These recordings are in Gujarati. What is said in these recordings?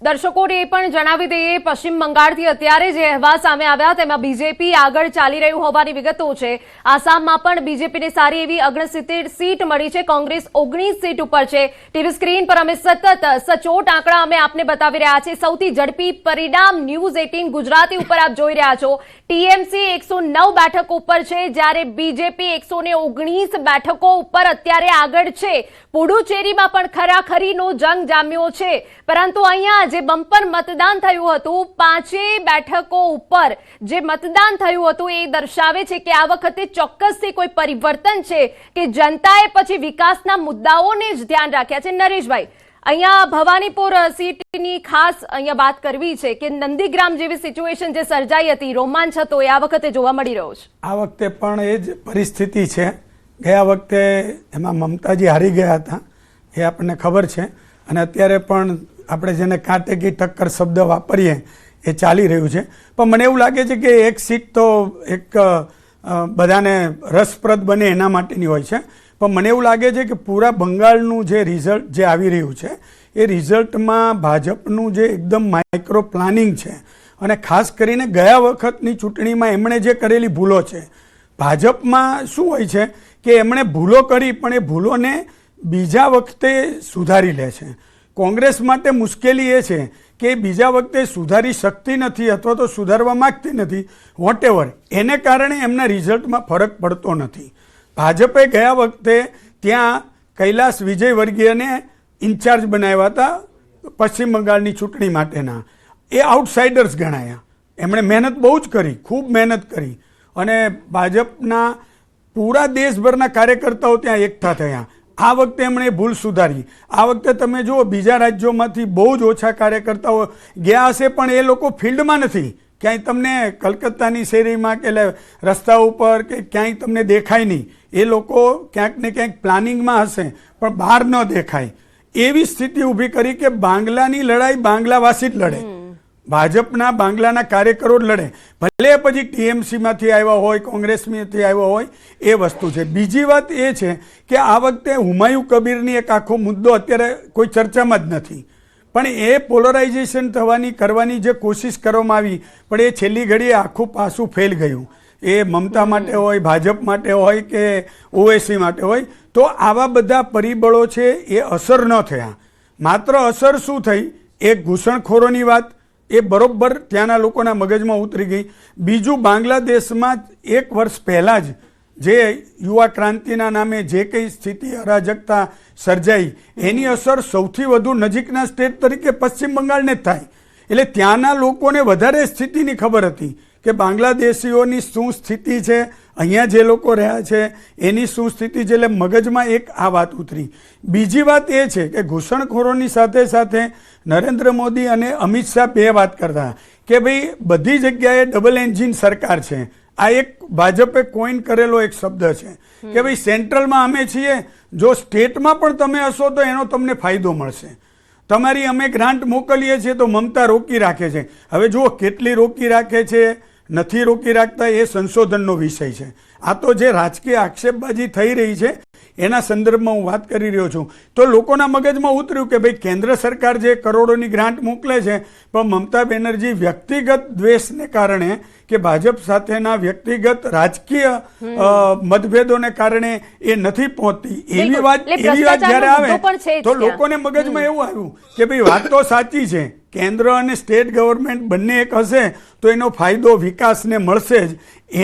દર્શકોને એ પણ જણાવી દઈએ, પશ્ચિમ બંગાળથી અત્યારે જે અહેવાલ સામે આવ્યા તેમાં બીજેપી આગળ ચાલી રહ્યું હોવાની વિગતો છે। આસામમાં પણ બીજેપીને સારી એવી 69 સીટ મળી છે, કોંગ્રેસ 19 સીટ ઉપર છે। ટીવી સ્ક્રીન પર અમે સતત સચોટ આંકડા અમે આપને બતાવી રહ્યા છે। સૌથી ઝડપી પરિણામ ન્યૂઝ 18 ગુજરાતી ઉપર આપ જોઈ રહ્યા છો। ટીએમસી 109 બેઠકો ઉપર છે, જ્યારે બીજેપી 119 બેઠકો ઉપર અત્યારે આગળ છે। પુડુચેરીમાં પણ ખરાખરીનો જંગ જામ્યો છે, પરંતુ અહીંયા જે બમ્પર મતદાન થયું હતું 5 બેઠકો ઉપર જે મતદાન થયું હતું એ દર્શાવે છે કે આ વખતે ચોક્કસથી કોઈ પરિવર્તન છે કે જનતાએ પછી વિકાસના મુદ્દાઓને જ ધ્યાન રાખ્યા છે। નરેશભાઈ, અહીંયા ભવાનીપુર સીટની ખાસ અહીંયા વાત કરવી છે કે નંદીગ્રામ જેવી સિચ્યુએશન જે સર્જાઈ હતી, રોમાંચ હતો, એ આ વખતે જોવા મળી રહ્યો છે। આ વખતે પણ એ જ પરિસ્થિતિ છે। ગયા વખતે એમાં મમતાજી હારી ગયા હતા, એ આપણને ખબર છે, અને અત્યારે પણ આપણે જેને કાંટે કી ટક્કર શબ્દ વાપરીએ એ ચાલી રહ્યું છે। પણ મને એવું લાગે છે કે એક સીટ તો એક બધાને રસપ્રદ બને એના માટેની હોય છે, પણ મને એવું લાગે છે કે પૂરા બંગાળનું જે રિઝલ્ટ જે આવી રહ્યું છે એ રિઝલ્ટમાં ભાજપનું જે એકદમ માઇક્રો પ્લાનિંગ છે, અને ખાસ કરીને ગયા વખતની ચૂંટણીમાં એમણે જે કરેલી ભૂલો છે, ભાજપમાં શું હોય છે કે એમણે ભૂલો કરી પણ એ ભૂલોને બીજા વખતે સુધારી લે છે। કોંગ્રેસ માટે મુશ્કેલી એ છે કે બીજા વખતે સુધારી શકતી નથી અથવા તો સુધારવા માગતી નથી, વોટેવર, એને કારણે એમના રિઝલ્ટમાં ફરક પડતો નથી। ભાજપે ગયા વખતે ત્યાં કૈલાસ વિજયવર્ગીયને ઇન્ચાર્જ બનાવ્યા હતા પશ્ચિમ બંગાળની ચૂંટણી માટેના, એ આઉટસાઇડર્સ ગણાયા। એમણે મહેનત બહુ જ કરી, ખૂબ મહેનત કરી, અને ભાજપના પૂરા દેશભરના કાર્યકર્તાઓ ત્યાં એકઠા થયા। આ વખતે એમણે ભૂલ સુધારી। આ વખતે તમે જુઓ, બીજા રાજ્યોમાંથી બહુ જ ઓછા કાર્યકર્તાઓ ગયા હશે, પણ એ લોકો ફિલ્ડમાં નથી। ક્યાંય તમને કલકત્તાની શેરીમાં કે રસ્તા ઉપર કે ક્યાંય તમને દેખાય નહીં। એ લોકો ક્યાંક ને ક્યાંક પ્લાનિંગમાં હશે પણ બહાર ન દેખાય। એવી સ્થિતિ ઊભી કરી કે બાંગ્લાની લડાઈ બાંગ્લાવાસી જ લડે, ભાજપના બાંગ્લાના કાર્યકરો જ લડે, ભલે પછી ટીએમસીમાંથી આવ્યા હોય, કોંગ્રેસમાંથી આવ્યા હોય, એ વસ્તુ છે। બીજી વાત એ છે કે આ વખતે હુમાયુ કબીરની એક આખો મુદ્દો અત્યારે કોઈ ચર્ચામાં જ નથી, પણ એ પોલરાઇઝેશન કરવાની જે કોશિશ કરવામાં આવી, પણ એ છેલ્લી ઘડીએ આખું પાસું ફેલ ગયું। એ મમતા માટે હોય, ભાજપ માટે હોય કે ઓવેસી માટે હોય, તો આવા બધા પરિબળો છે એ અસર ન થયા। માત્ર અસર શું થઈ, એક ઘૂસણખોરોની વાત એ બરોબર ત્યાંના લોકોના મગજમાં ઉતરી ગઈ। બીજું, બાંગ્લાદેશમાં 1 વર્ષ પહેલાં જ જે યુવા ક્રાંતિના નામે જે કંઈ સ્થિતિ અરાજકતા સર્જાઈ, એની અસર સૌથી વધુ નજીકના સ્ટેટ તરીકે પશ્ચિમ બંગાળને જ થાય। એટલે ત્યાંના લોકોને વધારે સ્થિતિની ખબર હતી કે બાંગ્લાદેશીઓની શું સ્થિતિ છે, અહીંયા જે લોકો રહ્યા છે એની શું સ્થિતિ છે, એટલે મગજમાં એક આ વાત ઉતરી। બીજી વાત એ છે કે ઘૂસણખોરોની સાથે સાથે નરેન્દ્ર મોદી અને અમિત શાહ બે વાત કરતા કે ભાઈ બધી જગ્યાએ ડબલ એન્જિન સરકાર છે। આ એક ભાજપે કોઈન કરેલો એક શબ્દ છે કે ભાઈ સેન્ટ્રલમાં અમે છીએ, જો સ્ટેટમાં પણ તમે હશો તો એનો તમને ફાયદો મળશે। તમારી અમે ગ્રાન્ટ મોકલીએ છીએ તો મમતા રોકી રાખે છે। હવે જુઓ કેટલી રોકી રાખે છે, નથી રોકી રાખતા, એ સંશોધનનો વિષય છે। આ તો જે રાજકીય આક્ષેપબાજી થઈ રહી છે એના સંદર્ભમાં હું વાત કરી રહ્યો છું। તો લોકોના મગજમાં ઉતર્યું કે ભાઈ કેન્દ્ર સરકાર જે કરોડોની ગ્રાન્ટ મોકલે છે, પણ મમતા બેનર્જી વ્યક્તિગત દ્વેષને કારણે કે ભાજપ સાથેના વ્યક્તિગત રાજકીય મતભેદોને કારણે એ નથી પહોંચતી। એવી વાત જ્યારે આવે તો લોકોને મગજમાં એવું આવ્યું કે ભાઈ વાત તો સાચી છે, કેન્દ્ર અને સ્ટેટ ગવર્મેન્ટ બંને એક હશે તો એનો ફાયદો વિકાસને મળશે જ।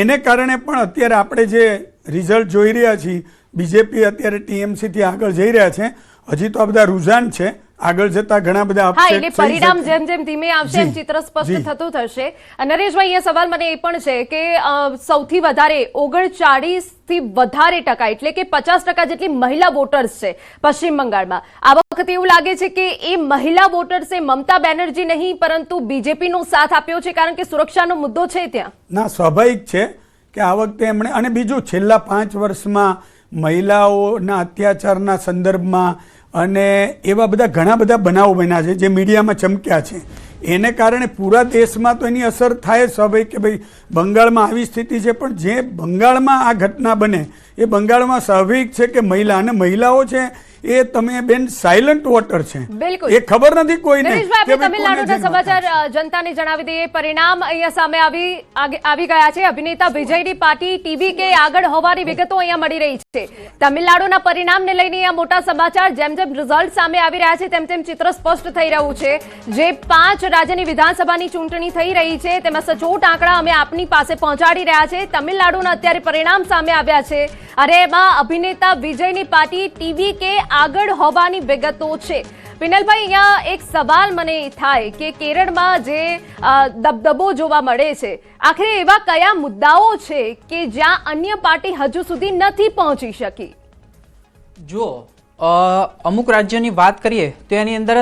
એને કારણે પણ અત્યારે આપણે જે રિઝલ્ટ જોઈ રહ્યા છીએ, બીજેપી અત્યારે ટીએમસીથી આગળ જઈ રહ્યા છે। હજી તો આ બધા રુઝાન છે, આગળ જતા ઘણા બધા પરિણામ જેમ જેમ ધીમે આવશે એમ ચિત્ર સ્પષ્ટ થતું થશે। નરેશભાઈ, એ સવાલ મને એ પણ છે કે સૌથી વધારે 39 થી વધારે ટકા એટલે કે 50% જેટલી મહિલા વોટર્સ છે પશ્ચિમ બંગાળમાં। આ વખતે એવું લાગે છે કે એ મહિલા વોટર્સે મમતા બેનર્જી નહીં પરંતુ બીજેપીનો સાથ આપ્યો છે, કારણ કે સુરક્ષાનો મુદ્દો છે ત્યાં। ના, સ્વાભાવિક છે કે આ વખતે એમણે, અને બીજું છેલ્લા 5 વર્ષમાં મહિલાઓના અત્યાચારના સંદર્ભમાં અને એવા બધા ઘણા બધા બનાવો બન્યા છે જે મીડિયામાં ચમક્યા છે, એને કારણે પૂરા દેશમાં તો એની અસર થાય સ્વાભાવિક કે ભાઈ બંગાળમાં આવી સ્થિતિ છે, પણ જે બંગાળમાં આ ઘટના બને એ બંગાળમાં સ્વાભાવિક છે કે મહિલા અને મહિલાઓ છે એ તમે બેન સાયલન્ટ વોટર છે. બિલકુલ. એ ખબર નથી કોઈને દિનેશભાઈ, કે આપણે ભાઈ કોને તમિલનાડુના જન્મ સમાચાર થશે. જનતાને જણાવી દઈએ. પરિણામ અહીંયા સામે આવી ગયા છે. અભિનેતા વિજયની પાર્ટી TVK આગળ હોવાની વિગતો અહીંયા મળી રહી છે. તમિલનાડુના પરિણામને લઈને અહીંયા મોટા સમાચાર. જેમ જેમ રિઝલ્ટ સામે આવી રહ્યા છે તેમ તેમ ચિત્ર સ્પષ્ટ થઈ રહ્યું છે. જે 5 રાજ્યની વિધાનસભાની ચૂંટણી થઈ રહી છે તેમાં સચોટ આંકડા અમે આપની પાસે પહોંચાડી રહ્યા છે. તમિલનાડુના અત્યારે પરિણામ સામે આવ્યા છે અને એમાં અભિનેતા વિજયની પાર્ટી TVK આગળ હોવાની વિગતો છે. વિનલભાઈ, અહીંયા એક સવાલ મને થાય કે કેરળમાં જે દબદબો જોવા મળે છે, આખરે એવા કયા મુદ્દાઓ છે કે જ્યાં અન્ય પાર્ટી હજુ સુધી નથી પહોંચી શકી? જો અમુક રાજ્યોની વાત કરીએ તો એની અંદર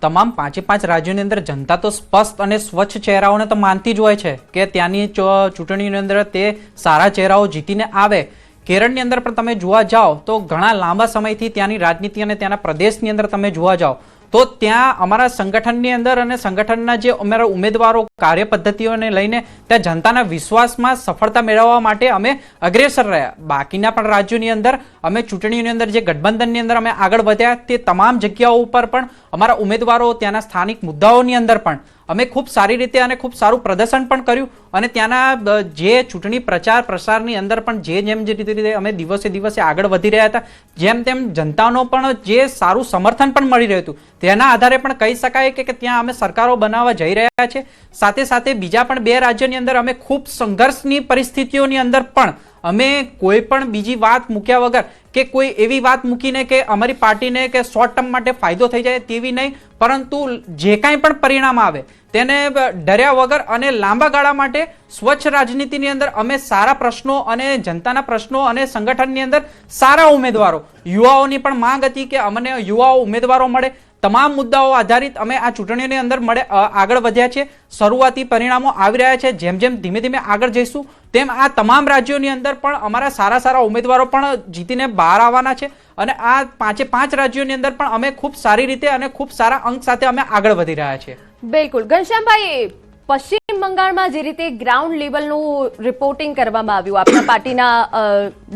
તમામ 5 રાજ્યોની અંદર જનતા તો સ્પષ્ટ અને સ્વચ્છ ચહેરાઓને તો માનતી જ હોય છે કે ત્યાંની ચૂંટણીની અંદર તે સારા ચહેરાઓ જીતીને આવે. કેરળની અંદર પણ તમે જોવા જાઓ તો ઘણા લાંબા સમયથી ત્યાંની રાજનીતિ અને ત્યાંના પ્રદેશની અંદર તમે જોવા જાઓ તો ત્યાં અમારા સંગઠનની અંદર અને સંગઠનના જે અમારા ઉમેદવારો કાર્ય પદ્ધતિઓને લઈને ત્યાં જનતાના વિશ્વાસમાં સફળતા મેળવવા માટે અમે અગ્રેસર રહ્યા. બાકીના પણ રાજ્યોની અંદર અમે ચૂંટણીની અંદર જે ગઠબંધનની અંદર અમે આગળ વધ્યા તે તમામ જગ્યાઓ ઉપર પણ અમારા ઉમેદવારો ત્યાંના સ્થાનિક મુદ્દાઓની અંદર પણ અમે ખૂબ સારી રીતે અને ખૂબ સારું પ્રદર્શન પણ કર્યું અને ત્યાંના જે ચૂંટણી પ્રચાર પ્રસારની અંદર પણ જેમ રીતે અમે દિવસે આગળ વધી રહ્યા હતા જેમ તેમ જનતાનો પણ જે સારું સમર્થન પણ મળી રહ્યું હતું તેના આધારે પણ કહી શકાય કે ત્યાં અમે સરકારો બનાવવા જઈ રહ્યા છે. સાથે સાથે બીજા પણ 2 રાજ્યોની અંદર અમે ખૂબ સંઘર્ષની પરિસ્થિતિઓની અંદર પણ અમે કોઈ પણ બીજી વાત મૂક્યા વગર કે કોઈ એવી વાત મૂકીને કે અમારી પાર્ટીને કે શોર્ટ ટર્મ માટે ફાયદો થઈ જાય તેવી નહીં, પરંતુ જે કાંઈ પણ પરિણામ આવે તેને ડર્યા વગર અને લાંબા ગાળા માટે સ્વચ્છ રાજનીતિની અંદર અમે સારા પ્રશ્નો અને જનતાના પ્રશ્નો અને સંગઠનની અંદર સારા ઉમેદવારો, યુવાઓની પણ માંગ હતી કે અમને યુવાઓ ઉમેદવારો મળે. તમામ મુદ્દાઓ આધારિત અમે આ ચૂંટણીઓની અંદર આગળ વધ્યા છે. શરૂઆતી પરિણામો આવી રહ્યા છે. જેમ જેમ ધીમે ધીમે આગળ જઈશું તેમ આ તમામ રાજ્યોની અંદર પણ અમારા સારા ઉમેદવારો પણ જીતીને બહાર આવવાના છે અને આ 5 રાજ્યોની અંદર પણ અમે ખૂબ સારી રીતે અને ખૂબ સારા અંક સાથે અમે આગળ વધી રહ્યા છીએ. બિલકુલ. ઘનશ્યામભાઈ, પશ્ચિમ બંગાળમાં જે રીતે ગ્રાઉન્ડ લેવલનું રિપોર્ટિંગ કરવામાં આવ્યું આપણા પાર્ટીના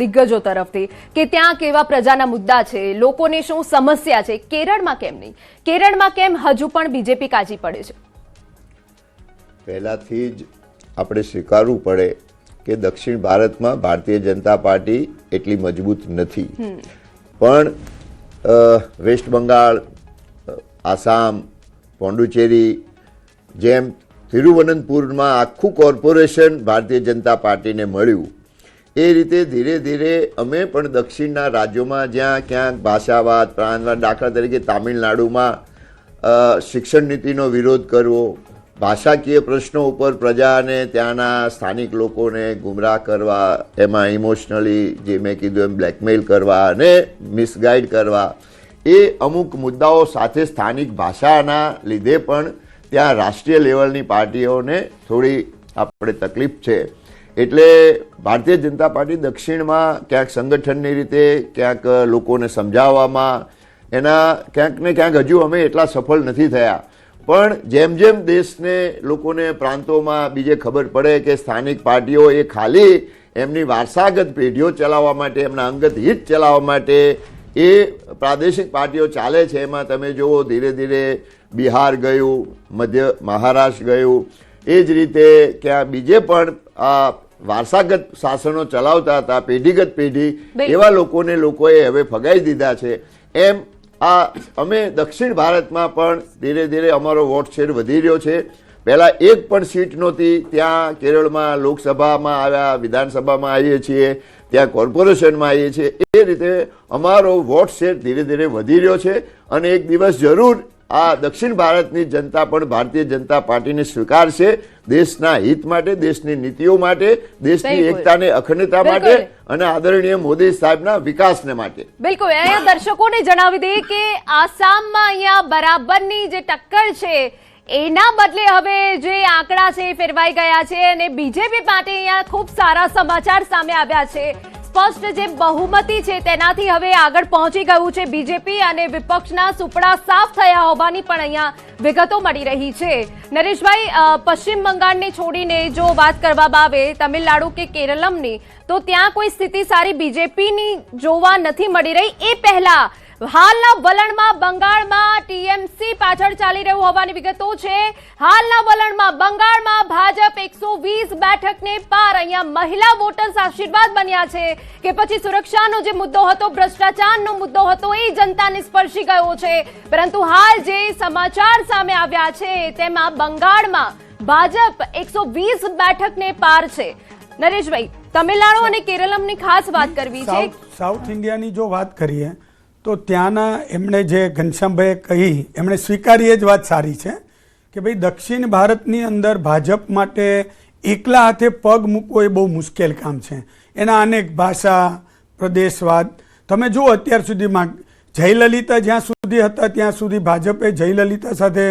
દિગ્ગજો તરફથી કે ત્યાં કેવા પ્રજાના મુદ્દા છે, લોકોને શું સમસ્યા છે, કેરળમાં કેમ નહીં? કેરળમાં કેમ હજુ પણ બીજેપી કાચી પડે છે? પહેલાથી જ આપણે સ્વીકારવું પડે કે દક્ષિણ ભારતમાં ભારતીય જનતા પાર્ટી એટલી મજબૂત નથી. પણ વેસ્ટ બંગાળ, આસામ, પોંડુચેરી જેમ તિરુવનંતપુરમાં આખું કોર્પોરેશન ભારતીય જનતા પાર્ટીને મળ્યું. એ રીતે ધીરે ધીરે અમે પણ દક્ષિણના રાજ્યોમાં જ્યાં ક્યાંક ભાષાવાદ, પ્રાંતવાદ, દાખલા તરીકે તામિલનાડુમાં શિક્ષણ નીતિનો વિરોધ કરવો, ભાષાકીય પ્રશ્નો ઉપર પ્રજાને ત્યાંના સ્થાનિક લોકોને ગુમરાહ કરવા, એમાં ઇમોશનલી જે મેં કીધું એમ બ્લેકમેલ કરવા અને મિસગાઈડ કરવા, એ અમુક મુદ્દાઓ સાથે સ્થાનિક ભાષાના લીધે પણ ત્યાં રાષ્ટ્રીય લેવલની પાર્ટીઓને થોડી આપણે તકલીફ છે. એટલે ભારતીય જનતા પાર્ટી દક્ષિણમાં ક્યાંક સંગઠનની રીતે, ક્યાંક લોકોને સમજાવવામાં એના ક્યાંક ને ક્યાંક હજુ અમે એટલા સફળ નથી થયા. પણ જેમ જેમ દેશને, લોકોને, પ્રાંતોમાં બીજે ખબર પડે કે સ્થાનિક પાર્ટીઓ એ ખાલી એમની વારસાગત પેઢીઓ ચલાવવા માટે, એમના અંગત હિત ચલાવવા માટે એ પ્રાદેશિક પાર્ટીઓ ચાલે છે. એમાં તમે જુઓ ધીરે ધીરે બિહાર ગયું, મધ્ય મહારાષ્ટ્ર ગયું, એ જ રીતે ક્યાં બીજે પણ આ વારસાગત શાસનો ચલાવતા હતા પેઢીગત પેઢી, એવા લોકોએ હવે ફગાઈ દીધા છે. એમ આ અમે દક્ષિણ ભારતમાં પણ ધીરે ધીરે અમારો વોટ શેર વધી રહ્યો છે. પહેલાં એક પણ સીટ નહોતી, ત્યાં કેરળમાં લોકસભામાં આવ્યા, વિધાનસભામાં આવીએ છીએ, ત્યાં કોર્પોરેશનમાં આવીએ છીએ. એ રીતે અમારો વોટ શેર ધીરે ધીરે વધી રહ્યો છે અને એક દિવસ જરૂર આ દક્ષિણ ભારતની જનતા પણ ભારતીય જનતા પાર્ટીને સ્વીકારશે દેશના હિત માટે, દેશની નીતિઓ માટે, દેશની એકતાને, અખંડતા માટે અને આદરણીય મોદી સાહેબના વિકાસને માટે. બિલકુલ. અહીંયા દર્શકોને જણાવી દઈએ કે આસામમાં અહીંયા બરાબરની જે ટક્કર છે એના બદલે હવે જે આંકડા છે ફેરવાઈ ગયા છે અને બીજેપી માટે અહીંયા ખૂબ સારા સમાચાર સામે આવ્યા છે. સ્પષ્ટ જે બહુમતી છે તેનાથી હવે આગળ પહોંચી ગયું છે બીજેપી અને વિપક્ષના સુપડા સાફ થયા હોવાની પણ અહીંયા વિગતો મળી રહી છે. નરેશભાઈ, પશ્ચિમ બંગાળને છોડીને જો વાત કરવામાં આવે તમિલનાડુ કે કેરળમની, તો ત્યાં કોઈ સ્થિતિ સારી બીજેપીની જોવા નથી મળી રહી. એ પહેલા હાલના વલણમાં બંગાળમાં ટીએમસી પાછળ ચાલી રહ્યું હોવાની વિગતો છે. હાલના વલણમાં બંગાળમાં ભાજપ 120 બેઠકને પાર. અહીંયા મહિલા વોટર્સ આશીર્વાદ બન્યા છે કે પછી સુરક્ષાનો જે મુદ્દો હતો, ભ્રષ્ટાચારનો મુદ્દો હતો, એ જનતાને સ્પર્શી ગયો છે. પરંતુ હાલ જે સમાચાર સામે આવ્યા છે તેમાં બંગાળમાં ભાજપ 120 બેઠકને પાર છે. નરેશભાઈ, તમિલનાડુ અને કેરળમની ખાસ વાત કરવી છે. સાઉથ ઇન્ડિયાની જો વાત કરીએ તો ત્યાંના એમણે જે ઘનશ્યામભાઈએ કહી, એમણે સ્વીકારી એ જ વાત સારી છે કે ભાઈ દક્ષિણ ભારતની અંદર ભાજપ માટે એકલા હાથે પગ મૂકવો એ બહુ મુશ્કેલ કામ છે. એના અનેક ભાષા, પ્રદેશવાદ તમે જુઓ, અત્યાર સુધીમાં જયલલિતા જ્યાં સુધી હતા ત્યાં સુધી ભાજપે જયલલિતા સાથે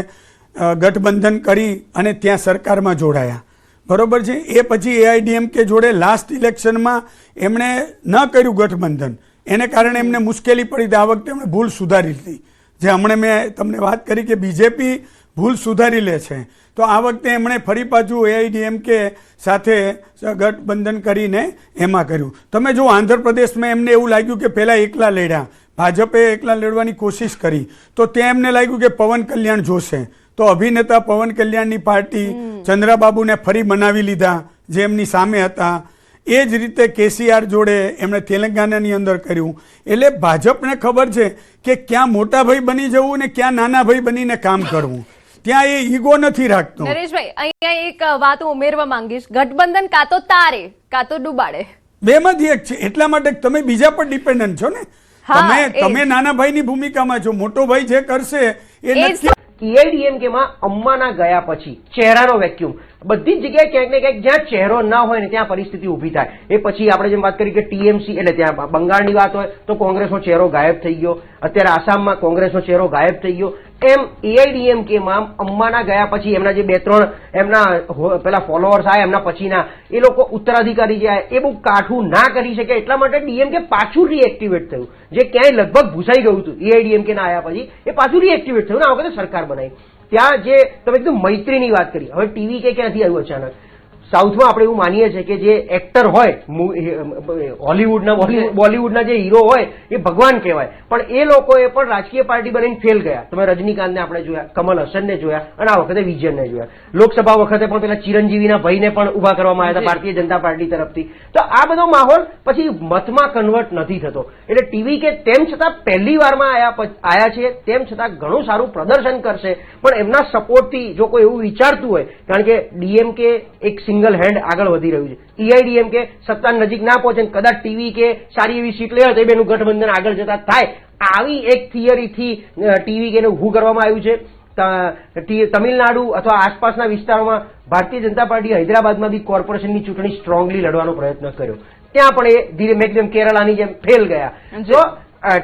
ગઠબંધન કરી અને ત્યાં સરકારમાં જોડાયા, બરોબર છે. એ પછી એઆઈડીએમકે જોડે લાસ્ટ ઇલેક્શનમાં એમણે ન કર્યું ગઠબંધન, એને કારણે એમને મુશ્કેલી પડી. આ વખતે એમણે ભૂલ સુધારી લીધી. જે હમણાં મેં તમને વાત કરી કે બીજેપી ભૂલ સુધારી લે છે, તો આ વખતે એમણે ફરી પાછું એઆઈડીએમકે સાથે ગઠબંધન કરીને એમાં કર્યું. તમે જો આંધ્રપ્રદેશમાં એમને એવું લાગ્યું કે પહેલાં એકલા લડ્યા, ભાજપે એકલા લડવાની કોશિશ કરી, તો ત્યાં એમને લાગ્યું કે પવન કલ્યાણ જોશે, તો અભિનેતા પવન કલ્યાણની પાર્ટી ચંદ્રાબાબુને ફરી બનાવી લીધા જે એમની સામે હતા. એ જ રીતે કેસીઆર જોડે એમણે તેલંગાનાની અંદર કર્યું. એટલે ભાજપને ખબર છે કે ક્યાં મોટા ભાઈ બની જવું ને ક્યાં નાના ભાઈ બનીને કામ કરવું. ત્યાં એ ઈગો નથી રાખતો. નરેશભાઈ, અહીંયા એક વાત હું ઉમેરવા માંગીશ. ગઠબંધન કાં તો તારે કાં તો ડૂબાડે, બેમાંથી એક છે. એટલા માટે તમે બીજા પર ડિપેન્ડન્ટ છો ને. તમે નાના ભાઈની ભૂમિકામાં છો, મોટો ભાઈ જે કરશે એ નક્કી. એઆઈડીએમકેમાં અમ્માના ગયા પછી ચહેરાનો વેક્યુમ બધી જ જગ્યાએ ક્યાંક ને ક્યાંક જ્યાં ચહેરો ના હોય ને ત્યાં પરિસ્થિતિ ઊભી થાય. એ પછી આપણે જેમ વાત કરી કે ટીએમસી એટલે ત્યાં બંગાળની વાત હોય તો કોંગ્રેસનો ચહેરો ગાયબ થઈ ગયો, અત્યારે આસામમાં કોંગ્રેસનો ચહેરો ગાયબ થઈ ગયો. એમ એઆઈડીએમકેમાં અમ્માના ગયા પછી એમના જે 2-3 એમના પેલા ફોલોઅર્સ આવ્યા એમના પછીના એ લોકો ઉત્તરાધિકારી જે એ બહુ કાઠું ના કરી શકે, એટલા માટે ડીએમકે પાછું રીએક્ટિવેટ થયું. જે ક્યાંય લગભગ ભૂસાઈ ગયું હતું એઆઈડીએમકે ના આવ્યા પછી એ પાછું રીએક્ટિવેટ થયું ને આ વખતે સરકાર બનાવી. ત્યાં જે તમે કીધું મૈત્રીની વાત કરી, હવે ટીવી કે ક્યાંથી આવ્યું અચાનક? સાઉથમાં આપણે એવું માનીએ છીએ કે જે એક્ટર હોય હોલીવુડના બોલીવુડના જે હીરો હોય એ ભગવાન કહેવાય, પણ એ લોકોએ પણ રાજકીય પાર્ટી બનીને ફેલ ગયા. તમે રજનીકાંતને આપણે જોયા, કમલ હસનને જોયા અને આ વખતે વિજયને જોયા. લોકસભા વખતે પણ પેલા ચિરંજીવીના ભાઈને પણ ઉભા કરવામાં આવ્યા હતા ભારતીય જનતા પાર્ટી તરફથી. તો આ બધો માહોલ પછી મતમાં કન્વર્ટ નથી થતો. એટલે ટીવી કે તેમ છતાં પહેલી વારમાં આયા છે, તેમ છતાં ઘણું સારું પ્રદર્શન કરશે, પણ એમના સપોર્ટથી જો કોઈ એવું વિચારતું હોય, કારણ કે ડીએમકે એક સિંગલ હેન્ડ આગળ વધી રહ્યું છે, એઆઈડીએમકે સત્તા નજીક ના પહોંચે, કદાચ ટીવી કે સારી એવી સીટ લે તો એ બેનું ગઠબંધન આગળ જતા થાય, આવી એક થિયરીથી ટીવી કે ઉભું કરવામાં આવ્યું છે. તમિલનાડુ અથવા આસપાસના વિસ્તારોમાં ભારતીય જનતા પાર્ટી હૈદરાબાદમાં બી કોર્પોરેશનની ચૂંટણી સ્ટ્રોંગલી લડવાનો પ્રયત્ન કર્યો, ત્યાં પણ એ ધીરે મેં કેરળાની જેમ ફેલ ગયા. જો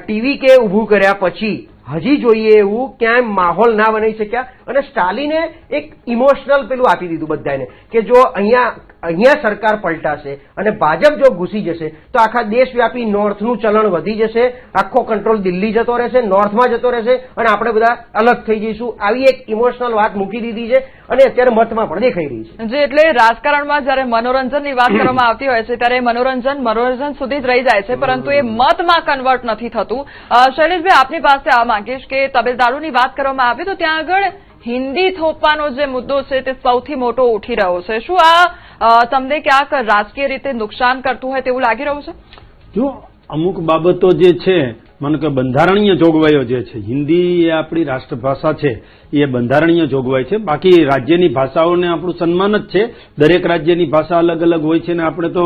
ટીવી કે ઉભું કર્યા પછી હજી જોઈએ એવું ક્યાંય માહોલ ના બનાવી શક્યા અને સ્ટાલિને એક ઇમોશનલ પેલું આપી દીધું બધાને કે જો અહીંયા સરકાર પલટાશે અને ભાજપ જો ઘૂસી જશે તો આખા દેશવ્યાપી નોર્થનું ચલણ વધી જશે, આખો કંટ્રોલ દિલ્હી જતો રહેશે, નોર્થમાં જતો રહેશે અને આપણે બધા અલગ થઈ જઈશું. આવી એક ઇમોશનલ વાત મૂકી દીધી છે અને અત્યારે મતમાં પણ દેખાઈ રહી છે. જે એટલે રાજકારણમાં જયારે મનોરંજનની વાત કરવામાં આવતી હોય છે ત્યારે મનોરંજન સુધી જ રહી જાય છે, પરંતુ એ મતમાં કન્વર્ટ નથી થતું. શૈલેષભાઈ, આપની પાસે આ માંગીશ કે તમિલનાડુની વાત કરવામાં આવે તો ત્યાં આગળ હિન્દી થોપવાનો જે મુદ્દો છે તે સૌથી મોટો ઉઠી રહ્યો છે. શું આ તમને ક્યાંક રાજકીય રીતે નુકસાન કરતું હોય તેવું લાગી રહ્યું છે? જો અમુક બાબતો જે છે, માનો કે બંધારણીય જોગવાઈઓ જે છે, હિન્દી એ આપણી રાષ્ટ્રભાષા છે, એ બંધારણીય જોગવાઈ છે. બાકી રાજ્યની ભાષાઓને આપણું સન્માન જ છે. દરેક રાજ્યની ભાષા અલગ અલગ હોય છે ને આપણે તો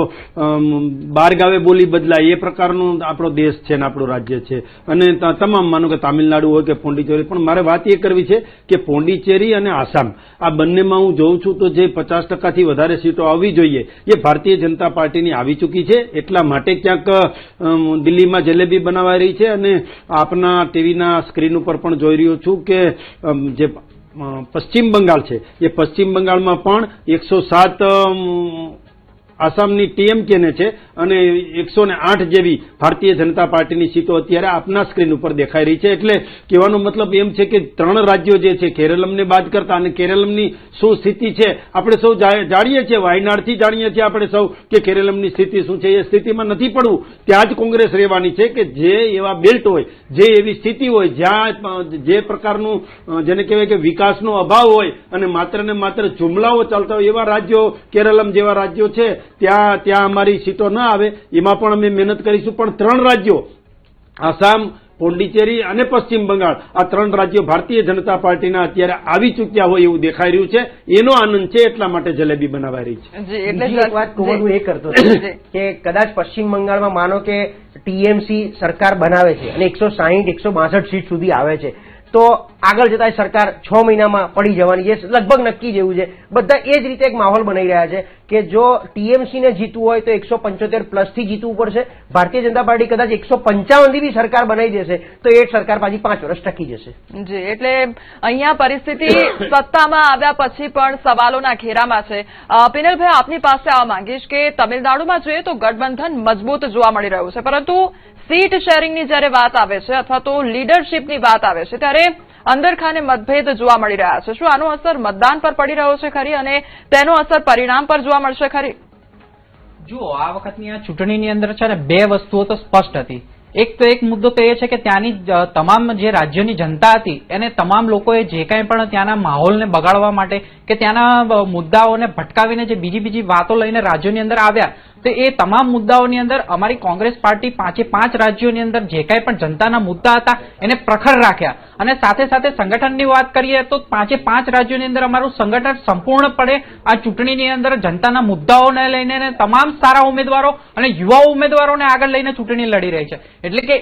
બાર ગાવે બોલી બદલાય એ પ્રકારનો આપણો દેશ છે ને આપણું રાજ્ય છે. અને તમામ માનો કે તામિલનાડુ હોય કે પોંડિચેરી, પણ મારે વાત એ કરવી છે કે પોંડિચેરી અને આસામ આ બંનેમાં હું જોઉં છું તો જે 50%થી વધારે સીટો આવવી જોઈએ એ ભારતીય જનતા પાર્ટીની આવી ચૂકી છે. એટલા માટે ક્યાંક દિલ્હીમાં જલેબી બનાવાઈ રહી છે. અને આપના ટીવીના સ્ક્રીન ઉપર પણ જોઈ રહ્યો છું કે જે પશ્ચિમ બંગાળ છે એ પશ્ચિમ બંગાળમાં પણ 107 આસામની TMK ને છે અને 108 જેવી ભારતીય જનતા પાર્ટીની સીટો અત્યારે આપના સ્ક્રીન ઉપર દેખાઈ રહી છે. એટલે કહેવાનો મતલબ એમ છે કે 3 રાજ્યો જે છે કેરળમને બાદ કરતા, અને કેરળની શું સ્થિતિ છે આપણે સૌ જાણીએ છીએ, વાયનાડથી જાણીએ છીએ આપણે સૌ કે કેરળની સ્થિતિ શું છે. એ સ્થિતિમાં નથી પડવું, ત્યાં જ કોંગ્રેસ રહેવાની છે કે જે એવા બેલ્ટ હોય, જે એવી સ્થિતિ હોય જ્યાં જે પ્રકારનું જેને કહેવાય કે વિકાસનો અભાવ હોય અને માત્ર ને માત્ર જુમલાઓ ચાલતા હોય એવા રાજ્યો, કેરળમ જેવા રાજ્યો છે ત્યાં અમારી સીટો ના આવે, એમાં પણ અમે મહેનત કરીશું. પણ 3 રાજ્યો આસામ, પોંડિચેરી અને પશ્ચિમ બંગાળ, આ 3 રાજ્યો ભારતીય જનતા પાર્ટીના અત્યારે આવી ચૂક્યા હોય એવું દેખાઈ રહ્યું છે. એનો આનંદ છે, એટલા માટે જલેબી બનાવાઈ રહી છે. જી, એટલે બીજી એક વાત હું એ કરતો હતો કે કદાચ પશ્ચિમ બંગાળમાં માનો કે TMC સરકાર બનાવે છે અને 160-162 સીટ સુધી આવે છે, તો આગળ જતા સરકાર 6 મહિનામાં પડી જવાની છે, લગભગ નક્કી જેવું છે. બધા એ જ રીતે એક માહોલ બનાવી રહ્યા છે કે જો TMC ને જીતવું હોય તો 175+ થી જીતવું પડશે. ભારતીય જનતા પાર્ટી કદાચ 155 થી બી સરકાર બનાવી દેશે તો એ સરકાર પાછી 5 વર્ષ ટકી જશે. જી, એટલે અહીંયા પરિસ્થિતિ સત્તામાં આવ્યા પછી પણ સવાલોના ઘેરામાં છે. પિનલભાઈ, આપની પાસે આવવા માંગીશ કે તમિલનાડુમાં જોઈએ તો ગઠબંધન મજબૂત જોવા મળી રહ્યું છે, પરંતુ સીટ શેરિંગની જ્યારે વાત આવે છે અથવા તો લીડરશીપની વાત આવે છે ત્યારે અંદરખાને મતભેદ જોવા મળી રહ્યા છે. શું આનો અસર મતદાન પર પડી રહ્યો છે ખરી, અને તેનો અસર પરિણામ પર જોવા મળશે ખરી? જુઓ, આ વખતની આ ચૂંટણીની અંદર છે ને 2 વસ્તુઓ તો સ્પષ્ટ હતી. એક મુદ્દો તો એ છે કે ત્યાંની તમામ જે રાજ્યની જનતા હતી એને તમામ લોકોએ જે કાંઈ પણ ત્યાંના માહોલને બગાડવા માટે કે ત્યાંના મુદ્દાઓને ભટકાવીને જે બીજી વાતો લઈને રાજ્યોની અંદર આવ્યા, તો એ તમામ મુદ્દાઓની અંદર અમારી કોંગ્રેસ પાર્ટી 5 રાજ્યોની અંદર જે કાંઈ પણ જનતાના મુદ્દા હતા એને પ્રખર રાખ્યા. અને સાથે સાથે સંગઠનની વાત કરીએ તો 5 રાજ્યોની અંદર અમારું સંગઠન સંપૂર્ણપણે આ ચૂંટણીની અંદર જનતાના મુદ્દાઓને લઈને તમામ સારા ઉમેદવારો અને યુવા ઉમેદવારોને આગળ લઈને ચૂંટણી લડી રહી છે. એટલે કે